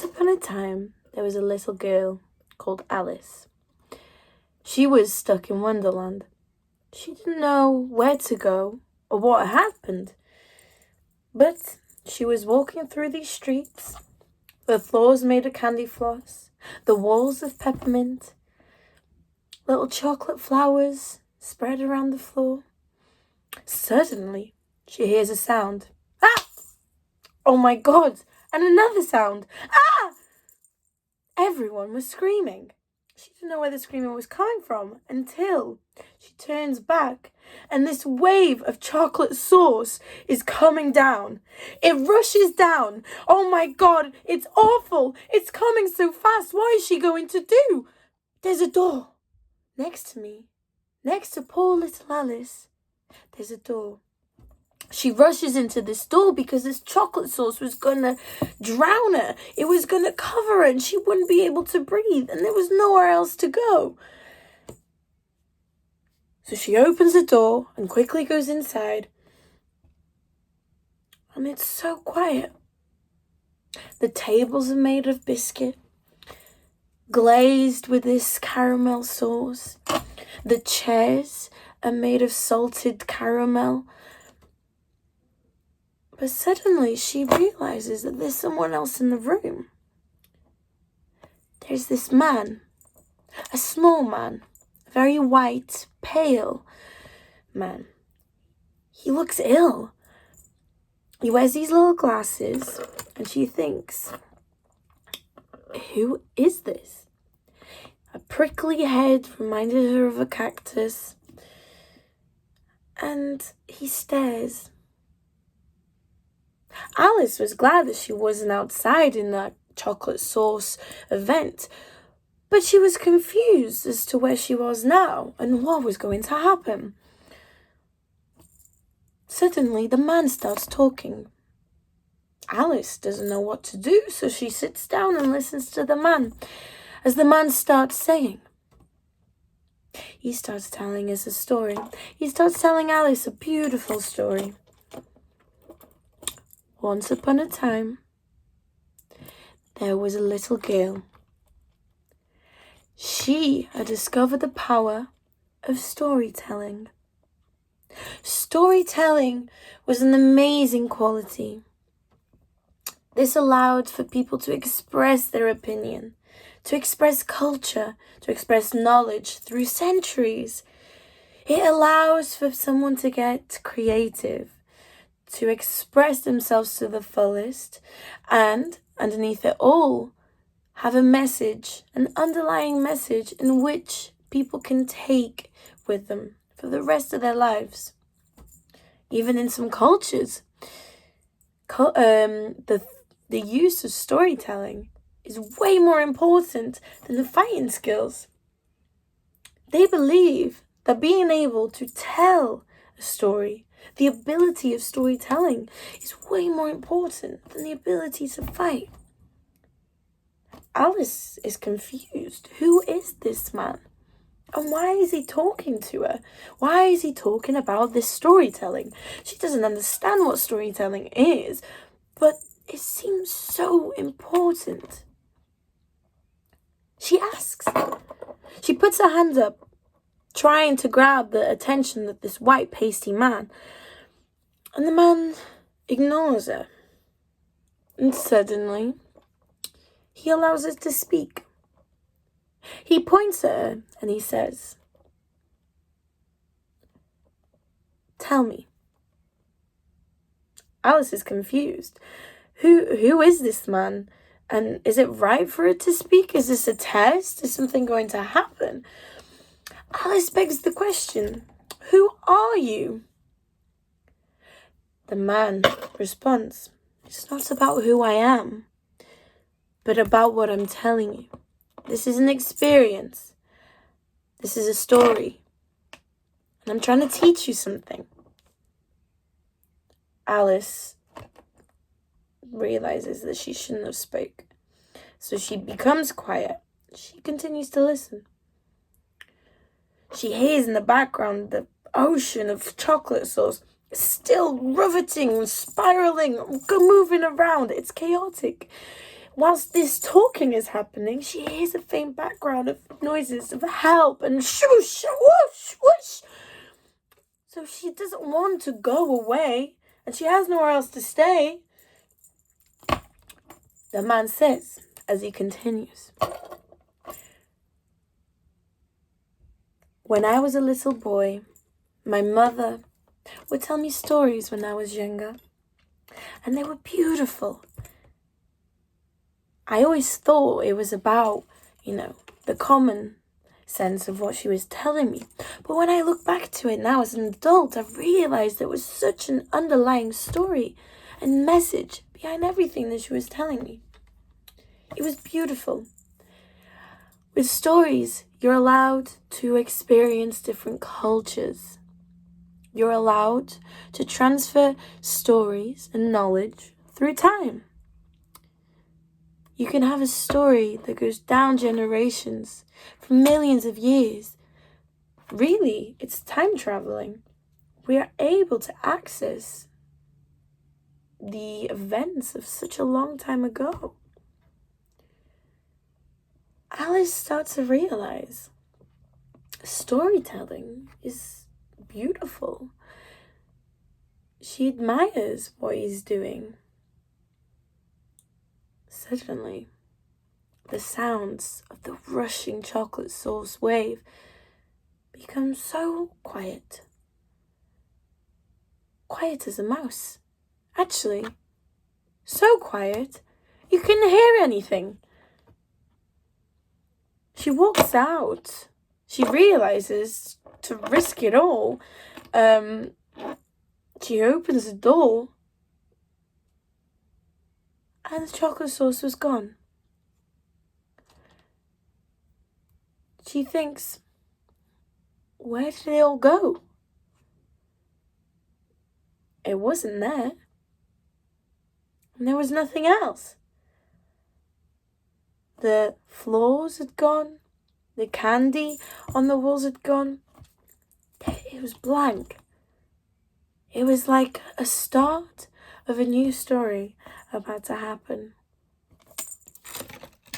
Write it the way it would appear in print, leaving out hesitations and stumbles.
Once upon a time, there was a little girl called Alice. She was stuck in Wonderland. She didn't know where to go or what had happened. But she was walking through these streets, the floors made of candy floss, the walls of peppermint, little chocolate flowers spread around the floor. Suddenly, she hears a sound. Ah! Oh my God! And another sound. Ah! Everyone was screaming. She didn't know where the screaming was coming from until she turns back and this wave of chocolate sauce is coming down. It rushes down. Oh my God, it's awful. It's coming so fast. What is she going to do? There's a door next to me, next to poor little Alice. There's a door. She rushes into this door because this chocolate sauce was gonna drown her. It was gonna cover her and she wouldn't be able to breathe and there was nowhere else to go. So she opens the door and quickly goes inside. And it's so quiet. The tables are made of biscuit, glazed with this caramel sauce. The chairs are made of salted caramel. But suddenly she realizes that there's someone else in the room. There's this man, a small man, a very white, pale man. He looks ill. He wears these little glasses and she thinks, who is this? A prickly head reminded her of a cactus. And he stares. Alice was glad that she wasn't outside in that chocolate sauce event, but she was confused as to where she was now and what was going to happen. Suddenly, the man starts talking. Alice doesn't know what to do, so she sits down and listens to the man. As the man starts saying, he starts telling us a story. He starts telling Alice a beautiful story. Once upon a time, there was a little girl. She had discovered the power of storytelling. Storytelling was an amazing quality. This allowed for people to express their opinion, to express culture, to express knowledge through centuries. It allows for someone to get creative, to express themselves to the fullest, and underneath it all, have a message, an underlying message in which people can take with them for the rest of their lives. Even in some cultures, the use of storytelling is way more important than the fighting skills. They believe that being able to tell a story, the ability of storytelling, is way more important than the ability to fight. Alice is confused. Who is this man? And why is he talking to her? Why is he talking about this storytelling? She doesn't understand what storytelling is, but it seems so important. She asks. She puts her hand up, trying to grab the attention of this white pasty man. And the man ignores her. And suddenly, he allows her to speak. He points at her and he says, "Tell me." Alice is confused. Who is this man? And is it right for her to speak? Is this a test? Is something going to happen? Alice begs the question, "Who are you?" The man responds, "It's not about who I am, but about what I'm telling you. This is an experience. This is a story. And I'm trying to teach you something." Alice realizes that she shouldn't have spoke. So she becomes quiet. She continues to listen. She hears in the background the ocean of chocolate sauce still riveting, spiraling, moving around. It's chaotic. Whilst this talking is happening, she hears a faint background of noises of help and shoosh, whoosh, whoosh. So she doesn't want to go away, and she has nowhere else to stay. The man says, as he continues, "When I was a little boy, my mother would tell me stories when I was younger, and they were beautiful. I always thought it was about, the common sense of what she was telling me. But when I look back to it now as an adult, I've realized there was such an underlying story and message behind everything that she was telling me. It was beautiful. With stories, you're allowed to experience different cultures. You're allowed to transfer stories and knowledge through time. You can have a story that goes down generations for millions of years. Really, it's time traveling. We are able to access the events of such a long time ago." Alice starts to realize storytelling is beautiful. She admires what he's doing. Suddenly, the sounds of the rushing chocolate sauce wave become so quiet. Quiet as a mouse. Actually, so quiet you couldn't hear anything. She walks out. She realizes to risk it all. She opens the door, and the chocolate sauce was gone. She thinks, where did it all go? It wasn't there. And there was nothing else. The floors had gone. The candy on the walls had gone. It was blank. It was like a start of a new story about to happen.